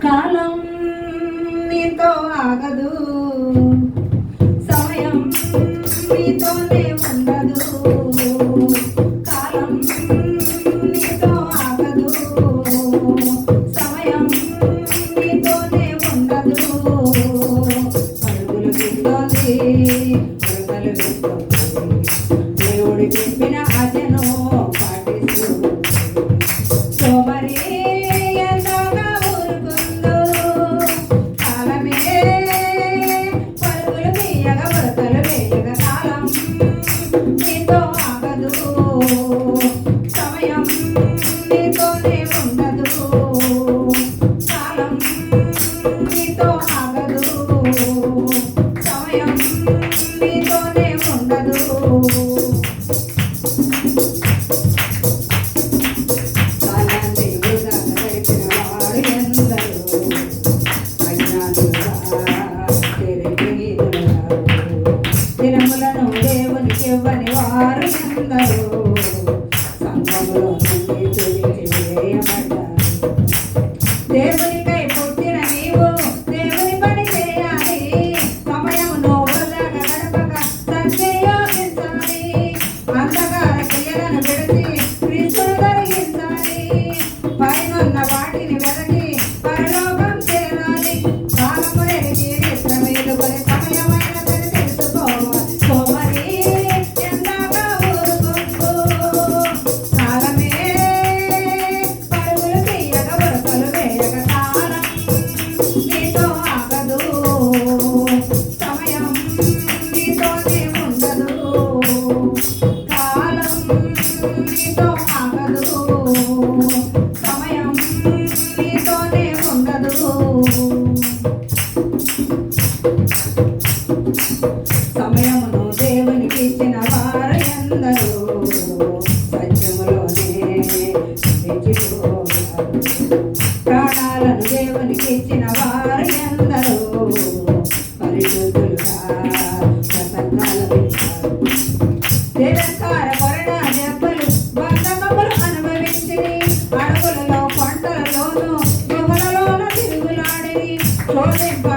కాలం నీతో ఆగదు, సమయం నీతోనే ఉండదు. కాలం నీతో ఆగదు, సమయం నీతోనే ఉండదు. పరుగులు తీస్తోంది, ఉరకలు వేస్తోంది, దేవుడి చెప్పిన ఆజ్ఞను పాటిస్తూ సోమరి ఎంతగా ఊరుకుందో. కాలమే పరుగులు తీయగా ఉరకలు వేయగా కాలం నీతో ఆగదు, సమయం నీతోనే ఉండదు. కాలం నీతో ఆగదు, సమయం నీతోనే ఉండదు. కాలాన్ని వృధా గడిపిన వారు ఎందరో, అజ్ఞానులుగా తిరిగినవారు. దినములను దేవునికి ఇవ్వని వారు ఎందరో, సంఘములో నుండి తుడిచివేయబడ్డారు. దేవునికై పుట్టిన నీవు దేవుని పని చేయాలి, సమయమును వృధాగా గడపక సద్వినియోగించాలి. అంధకార క్రియలను విడిచి క్రీస్తును కలిగించాలి. పైనున్న వాటిని వెదకి పరలోకం చేరాలి. కాలము నెరిగి నిద్ర మేలుకొని సమయమైనదని తెలుసుకోవాలి. సోమరి ఎందాక ఊరుకుంటూ. కాలమే పరుగులు తీయగా ఉరకలు వేయగా కాలం నీతో ఆగదు, సమయం నీతోనే ఉండదు. కాలం నీతో ఆగదు, సమయం నీతోనే ఉండదు. సమయమును దేవునికి ఇచ్చిన వారు ఎందరో, సత్యములోనే నిలిచిపోయారు. ప్రాణాలను దేవునికి ఇచ్చిన వారు ఎందరో, పరిశుద్ధులుగా ప్రసంగాలు వింటారు. తిరస్కార కొరడా దెబ్బలు బంధకములు అనుభవించిరి. అడవులలో పంటలలోను గుహలలోను తిరుగులాడిరి. శోధింప